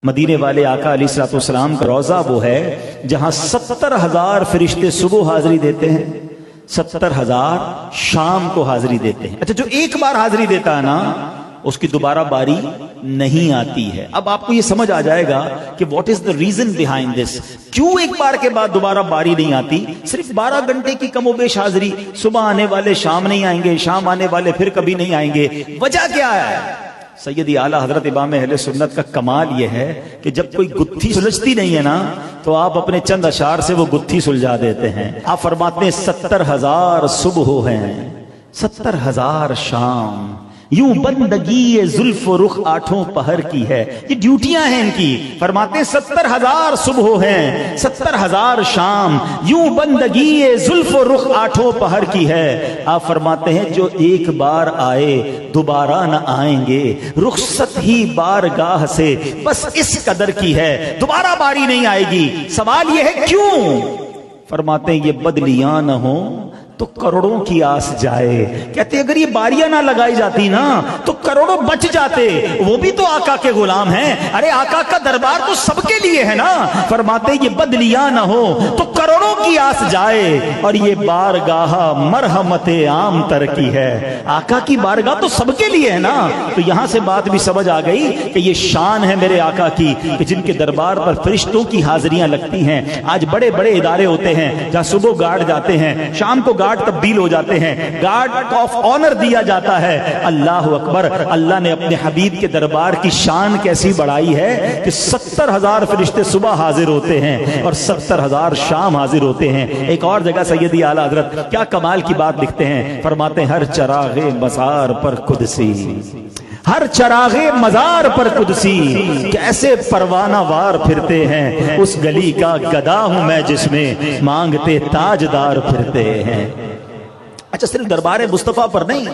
مدینے والے آقا علیہ الصلوۃ والسلام کا روضہ وہ ہے جہاں 70,000 فرشتے صبح حاضری دیتے ہیں، 70,000 شام کو حاضری دیتے ہیں۔ اچھا، جو ایک بار حاضری دیتا ہے نا اس کی دوبارہ باری نہیں آتی ہے۔ اب آپ کو یہ سمجھ آ جائے گا کہ what is the reason behind this, کیوں ایک بار کے بعد دوبارہ باری نہیں آتی؟ صرف 12 گھنٹے کی کم و بیش حاضری، صبح آنے والے شام نہیں آئیں گے، شام آنے والے پھر کبھی نہیں آئیں گے۔ وجہ کیا ہے؟ سیدی اعلیٰ حضرت امام اہل سنت کا کمال یہ ہے کہ جب کوئی گتھی سلجھتی نہیں ہے نا تو آپ اپنے چند اشعار سے وہ گتھی سلجھا دیتے ہیں۔ آپ فرماتے ہیں 70,000 صبح ہیں، 70,000 شام، یوں بندگی زلف و رخ آٹھوں پہر کی ہے۔ یہ ڈیوٹیاں ہیں ان کی۔ فرماتے ہیں 70,000 صبح ہیں، 70,000 شام، یوں بندگی زلف و رخ آٹھوں پہر کی ہے۔ آپ فرماتے ہیں جو ایک بار آئے دوبارہ نہ آئیں گے، رخصت ہی بارگاہ سے بس اس قدر کی ہے، دوبارہ باری نہیں آئے گی۔ سوال یہ ہے کیوں؟ فرماتے ہیں یہ بدلیاں نہ ہوں تو کروڑوں کی آس جائے۔ کہتے اگر یہ باریاں نہ لگائی جاتی نا تو کروڑوں بچ جاتے، وہ بھی تو آقا کے غلام ہیں۔ ارے آقا کا دربار تو سب کے لیے ہے نا۔ فرماتے یہ بدلیاں نہ ہو تو کروڑوں کی آس جائے، اور یہ بارگاہ مرحمت عام تر کی ہے۔ آقا کی بارگاہ تو سب کے لیے ہے نا۔ تو یہاں سے بات بھی سمجھ آ گئی کہ یہ شان ہے میرے آقا کی کہ جن کے دربار پر فرشتوں کی حاضریاں لگتی ہیں۔ آج بڑے بڑے ادارے ہوتے ہیں جہاں صبح گارڈ جاتے ہیں، شام کو گارڈ تبدیل ہو جاتے ہیں، گارڈ آف آنر دیا جاتا ہے۔ اللہ اکبر، اللہ نے اپنے حبیب کے دربار کی شان کیسی بڑھائی ہے کہ 70,000 فرشتے صبح حاضر ہوتے ہیں اور 70,000 شام حاضر ہوتے ہیں۔ ایک اور جگہ سیدی اعلیٰ حضرت کیا کمال کی بات لکھتے ہیں، فرماتے ہیں ہر چراغ مزار پر قدسی، ہر چراغ مزار پر قدسی، کیسے پروانہ وار پھرتے ہیں، اس گلی کا گدا ہوں میں جس میں مانگتے تاجدار پھرتے ہیں۔ اچھا، صرف دربار مصطفیٰ پر نہیں،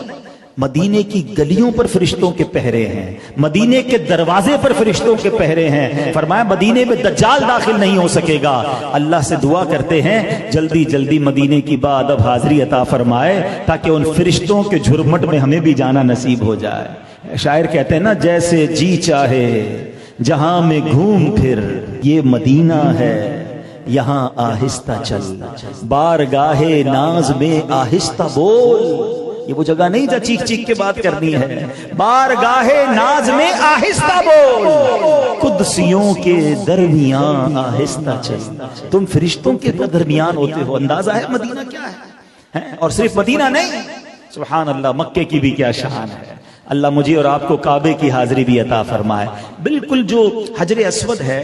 مدینے کی گلیوں پر فرشتوں کے پہرے ہیں، مدینے کے دروازے پر فرشتوں کے پہرے ہیں۔ فرمایا مدینے میں دجال داخل نہیں ہو سکے گا۔ اللہ سے دعا کرتے ہیں جلدی جلدی مدینے کی بادب حاضری عطا فرمائے تاکہ ان فرشتوں کے جھرمٹ میں ہمیں بھی جانا نصیب ہو جائے۔ شاعر کہتے ہیں نا جیسے جی چاہے جہاں میں گھوم پھر، یہ مدینہ ہے یہاں آہستہ چل، بارگاہ ناز میں آہستہ بول۔ یہ وہ جگہ نہیں جہاں چیخ چیخ کے بات کرنی ہے، بارگاہ ناز میں آہستہ بول، قدسیوں کے درمیان آہستہ چل۔ تم فرشتوں کے درمیان ہوتے ہو، اندازہ ہے مدینہ کیا ہے؟ اور صرف مدینہ نہیں، سبحان اللہ، مکے کی بھی کیا شان ہے۔ اللہ مجھے اور آپ کو کعبے کی حاضری بھی عطا فرمائے۔ بالکل جو حجر اسود ہے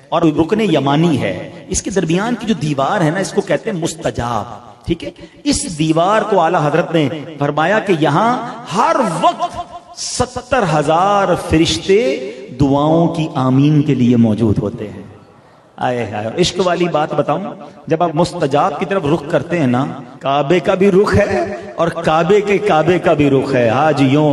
اور رکن یمانی ہے، اس کے درمیان کی جو دیوار ہے نا، اس کو کہتے ہیں مستجاب، ٹھیک ہے؟ اس دیوار کو اعلیٰ حضرت نے فرمایا کہ یہاں ہر وقت 70,000 فرشتے دعاؤں کی آمین کے لیے موجود ہوتے ہیں۔ آئے ہائے، عشق والی بات بتاؤں، جب آپ مستجاب کی طرف رخ کرتے ہیں نا، کعبے کا بھی رخ ہے اور کعبے کے کعبے کا بھی رخ ہے۔ آج یوں